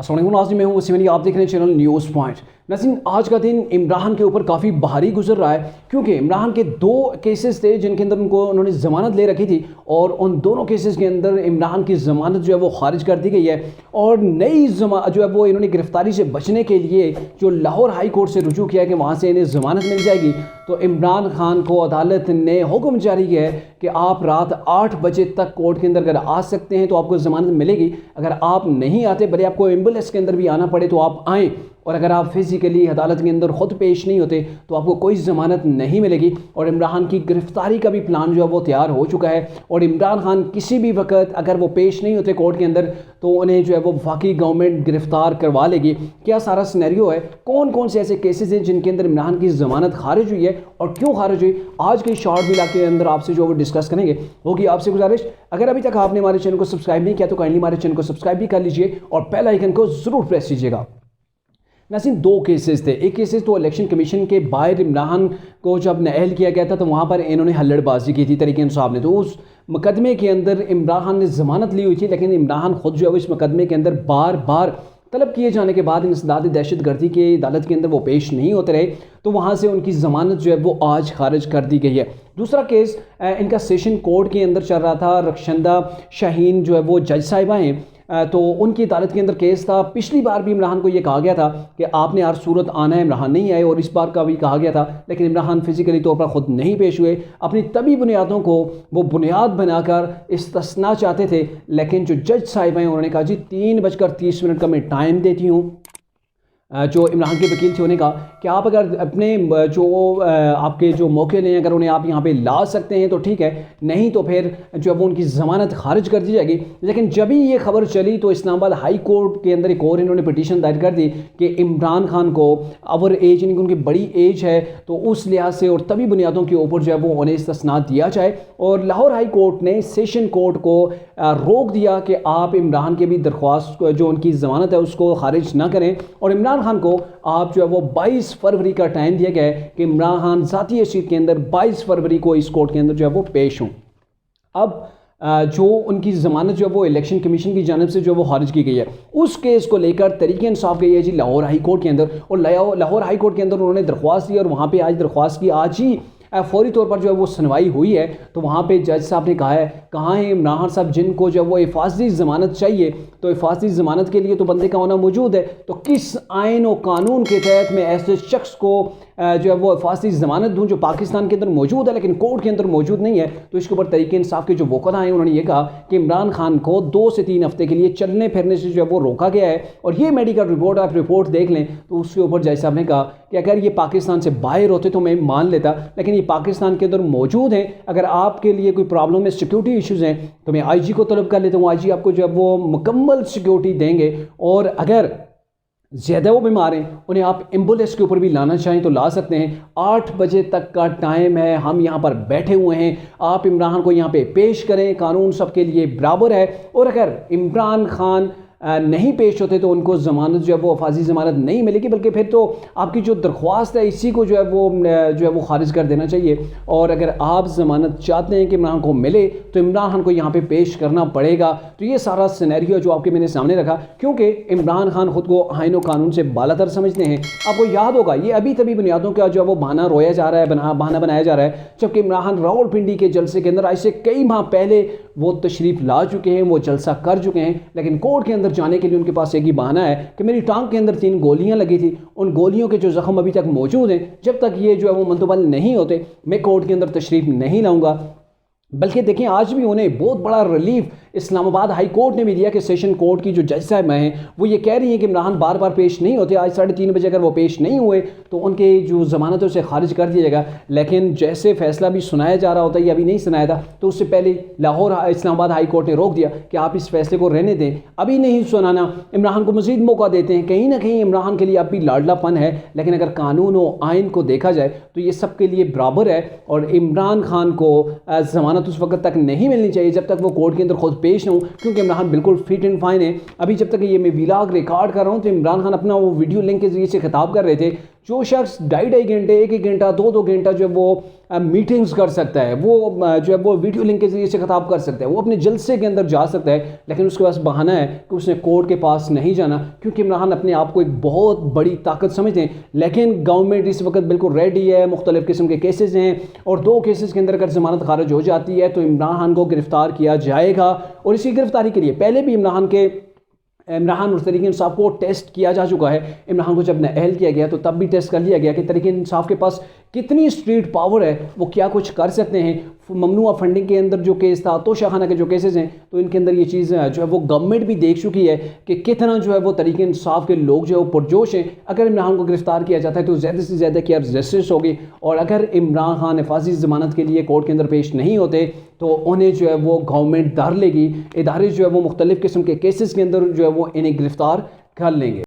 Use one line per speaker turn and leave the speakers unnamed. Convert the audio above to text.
السلام علیکم ناظرین، میں ہوں وسیم علی، آپ دیکھ رہے ہیں چینل نیوز پوائنٹ۔ ناظرین، آج کا دن عمران کے اوپر کافی بھاری گزر رہا ہے کیونکہ عمران کے دو کیسز تھے جن کے اندر انہوں نے ضمانت لے رکھی تھی، اور ان دونوں کیسز کے اندر عمران کی ضمانت جو ہے وہ خارج کر دی گئی ہے، اور نئی جو ہے وہ انہوں نے گرفتاری سے بچنے کے لیے جو لاہور ہائی کورٹ سے رجوع کیا ہے کہ وہاں سے انہیں ضمانت مل جائے گی، تو عمران خان کو عدالت نے حکم جاری کیا ہے کہ آپ رات 8 بجے تک کورٹ کے اندر اگر آ سکتے ہیں تو آپ کو ضمانت ملے گی۔ اگر آپ نہیں آتے، بھلے آپ کو ایمبولینس کے اندر بھی آنا پڑے تو آپ آئیں، اور اگر آپ فزیکلی عدالت کے اندر خود پیش نہیں ہوتے تو آپ کو کوئی ضمانت نہیں ملے گی۔ اور عمران کی گرفتاری کا بھی پلان جو ہے وہ تیار ہو چکا ہے، اور عمران خان کسی بھی وقت اگر وہ پیش نہیں ہوتے کورٹ کے اندر تو انہیں جو ہے وہ وفاقی گورنمنٹ گرفتار کروا لے گی۔ کیا سارا سینیریو ہے، کون کون سے ایسے کیسز ہیں جن کے اندر عمران کی ضمانت خارج ہوئی ہے اور کیوں خارج ہوئی، آج کے شارٹ ویلا کے اندر آپ سے جو وہ ڈسکس کریں گے۔ ہوگی آپ سے گزارش، اگر ابھی تک آپ نے ہمارے چینل کو سبسکرائب نہیں کیا تو کائنڈلی ہمارے چینل کو سبسکرائب بھی کر لیجئے اور بیل آئیکن کو ضرور پریس کیجئے گا۔ ناظرین، دو کیسز تھے۔ ایک کیسز تو الیکشن کمیشن کے باہر عمران کو جب نااہل کیا گیا تھا تو وہاں پر انہوں نے ہلڑ بازی کی تھی تحریک انصاف نے، تو اس مقدمے کے اندر عمران خان نے ضمانت لی ہوئی تھی، لیکن عمران خان خود جو ہے وہ اس مقدمے کے اندر بار بار طلب کیے جانے کے بعد انسداد دہشت گردی کی عدالت کے اندر وہ پیش نہیں ہوتے رہے، تو وہاں سے ان کی ضمانت جو ہے وہ آج خارج کر دی گئی ہے۔ دوسرا کیس ان کا سیشن کورٹ کے اندر چل رہا تھا۔ رخشندہ شاہین جو ہے وہ جج صاحبہ ہیں، تو ان کی عدالت کے اندر کیس تھا۔ پچھلی بار بھی عمران کو یہ کہا گیا تھا کہ آپ نے ہر صورت آنا ہے، عمران نہیں آئے، اور اس بار کا بھی کہا گیا تھا، لیکن عمران خان فزیکلی طور پر خود نہیں پیش ہوئے۔ اپنی طبی بنیادوں کو وہ بنیاد بنا کر استثناء چاہتے تھے، لیکن جو جج صاحب ہیں انہوں نے کہا جی 3:30 کا میں ٹائم دیتی ہوں۔ جو عمران کے وکیل تھے انہیں کہا کہ آپ اگر اپنے جو آپ کے جو موقع لیں، اگر انہیں آپ یہاں پہ لا سکتے ہیں تو ٹھیک ہے، نہیں تو پھر جو اب ان کی ضمانت خارج کر دی جائے گی۔ لیکن جب ہی یہ خبر چلی تو اسلام آباد ہائی کورٹ کے اندر ایک اور انہوں نے پٹیشن دائر کر دی کہ عمران خان کو اوور ایج، یعنی کہ ان کی بڑی ایج ہے، تو اس لحاظ سے اور طبی بنیادوں کے اوپر جو ہے وہ انہیں استثناء دیا جائے، اور لاہور ہائی کورٹ نے سیشن کورٹ کو روک دیا کہ آپ عمران کے بھی درخواست جو ان کی ضمانت ہے اس کو خارج نہ کریں، اور عمران خان کو آپ جو ہے وہ 22 فروری کا ٹائم دیا گیا ہے کہ عمران خان ذاتی حیثیت کے اندر 22 فروری کو اس کورٹ کے اندر جو ہے وہ پیش ہوں۔ اب جو ان کی ضمانت جو ہے وہ الیکشن کمیشن کی جانب سے جو وہ خارج کی گئی ہے، اس کیس کو لے کر تحریک انصاف گئی ہے جی لاہور ہائی کورٹ کے اندر، اور لاہور ہائی کورٹ کے اندر انہوں نے درخواست دی، اور وہاں پہ آج درخواست کی آج ہی فوری طور پر جو ہے وہ سنوائی ہوئی ہے۔ تو وہاں پہ جج صاحب نے کہا ہے، کہاں ہیں عمران خان صاحب جن کو جو ہے وہ حفاظتی ضمانت چاہیے، تو حفاظتی ضمانت کے لیے تو بندے کا ہونا موجود ہے، تو کس آئین و قانون کے تحت میں ایسے شخص کو جو ہے وہ حفاظتی ضمانت دوں جو پاکستان کے اندر موجود ہے لیکن کورٹ کے اندر موجود نہیں ہے۔ تو اس کے اوپر تحریک انصاف کے جو وکلاء ہیں انہوں نے یہ کہا کہ عمران خان کو 2 سے 3 ہفتے کے لیے چلنے پھرنے سے جو ہے وہ روکا گیا ہے، اور یہ میڈیکل رپورٹ آپ رپورٹ دیکھ لیں تو اس کے اوپر جج صاحب نے کہا کہ اگر یہ پاکستان سے باہر ہوتے تو میں مان لیتا، لیکن یہ پاکستان کے اندر موجود ہیں، اگر آپ کے لیے کوئی پرابلم ہے، سیکیورٹی ایشوز ہیں، تو میں آئی جی کو طلب کر لیتا ہوں، آئی جی آپ کو جو ہے وہ مکمل سیکیورٹی دیں گے، اور اگر زیادہ وہ بیمار ہیں انہیں آپ ایمبولینس کے اوپر بھی لانا چاہیں تو لا سکتے ہیں۔ 8 بجے تک کا ٹائم ہے، ہم یہاں پر بیٹھے ہوئے ہیں، آپ عمران خان کو یہاں پہ پیش کریں، قانون سب کے لیے برابر ہے، اور اگر عمران خان نہیں پیش ہوتے تو ان کو ضمانت جو ہے وہ حفاظتی ضمانت نہیں ملے گی، بلکہ پھر تو آپ کی جو درخواست ہے اسی کو جو ہے وہ خارج کر دینا چاہیے، اور اگر آپ ضمانت چاہتے ہیں کہ عمران کو ملے تو عمران خان کو یہاں پہ پیش کرنا پڑے گا۔ تو یہ سارا سینیریو جو آپ کے میں نے سامنے رکھا، کیونکہ عمران خان خود کو آئین و قانون سے بالا تر سمجھتے ہیں۔ آپ کو یاد ہوگا یہ ابھی تبھی بنیادوں کا جو ہے وہ بہانہ رویا جا رہا ہے، بہانہ بنایا جا رہا ہے، جبکہ عمران خان راولپنڈی کے جلسے کے اندر آج سے کئی ماہ پہلے وہ تشریف لا چکے ہیں، وہ جلسہ کر چکے ہیں، لیکن کورٹ کے اندر جانے کے لیے ان کے پاس ایک ہی بہانہ ہے کہ میری ٹانگ کے اندر 3 گولیاں لگی تھی، ان گولیوں کے جو زخم ابھی تک موجود ہیں، جب تک یہ جو ہے وہ منتقل نہیں ہوتے میں کورٹ کے اندر تشریف نہیں لاؤں گا۔ بلکہ دیکھیں آج بھی انہیں بہت بڑا ریلیف اسلام آباد ہائی کورٹ نے بھی دیا کہ سیشن کورٹ کی جو جج صاحب ہیں وہ یہ کہہ رہی ہیں کہ عمران خان بار بار پیش نہیں ہوتے، آج 3:30 بجے اگر وہ پیش نہیں ہوئے تو ان کے جو ضمانت ہے اسے خارج کر دیا جائے گا۔ لیکن جیسے فیصلہ بھی سنایا جا رہا ہوتا ہے، یہ ابھی نہیں سنایا تھا، تو اس سے پہلے لاہور اسلام آباد ہائی کورٹ نے روک دیا کہ آپ اس فیصلے کو رہنے دیں، ابھی نہیں سنانا، عمران خان کو مزید موقع دیتے ہیں۔ کہیں نہ کہیں عمران خان کے لیے اب بھی لاڈلا پن ہے، لیکن اگر قانون و آئین کو دیکھا جائے تو یہ سب کے لیے برابر ہے، اور عمران خان کو ضمانت اس وقت تک نہیں ملنی چاہیے جب تک وہ کورٹ کے اندر خود پیش نہ ہوں، کیونکہ عمران خان بالکل فٹ اینڈ فائن ہے۔ ابھی جب تک یہ میں ویلاگ ریکارڈ کر رہا ہوں تو عمران خان اپنا وہ ویڈیو لنک کے ذریعے سے خطاب کر رہے تھے، جو شخص 2.5 گھنٹے 1 گھنٹہ 2 گھنٹہ جو ہے وہ میٹنگز کر سکتا ہے، وہ جو ہے وہ ویڈیو لنک کے ذریعے سے خطاب کر سکتا ہے، وہ اپنے جلسے کے اندر جا سکتا ہے، لیکن اس کے پاس بہانہ ہے کہ اس نے کورٹ کے پاس نہیں جانا، کیونکہ عمران اپنے آپ کو ایک بہت بڑی طاقت سمجھتے ہیں۔ لیکن گورنمنٹ اس وقت بالکل ریڈی ہے، مختلف قسم کے کیسز ہیں، اور 2 کیسز کے اندر اگر ضمانت خارج ہو جاتی ہے تو عمران خان کو گرفتار کیا جائے گا، اور اسی گرفتاری کے لیے پہلے بھی عمران اور تحریک انصاف کو ٹیسٹ کیا جا چکا ہے۔ عمران خان کو جب نااہل کیا گیا تو تب بھی ٹیسٹ کر لیا گیا کہ تحریک انصاف کے پاس کتنی اسٹریٹ پاور ہے، وہ کیا کچھ کر سکتے ہیں۔ ممنوعہ فنڈنگ کے اندر جو کیس تھا، توشہ خانہ کے جو کیسز ہیں، تو ان کے اندر یہ چیز جو ہے وہ گورنمنٹ بھی دیکھ چکی ہے کہ کتنا جو ہے وہ تحریک انصاف کے لوگ جو ہے وہ پرجوش ہیں۔ اگر عمران خان کو گرفتار کیا جاتا ہے تو زیادہ سے زیادہ کیا ریزسٹنس ہوگی، اور اگر عمران خان حفاظتی ضمانت کے لیے کورٹ کے اندر پیش نہیں ہوتے تو انہیں جو ہے وہ گورنمنٹ دھر لے گی، ادارے جو ہے وہ مختلف قسم کے کیسز کے اندر جو ہے وہ انہیں گرفتار کر لیں گے۔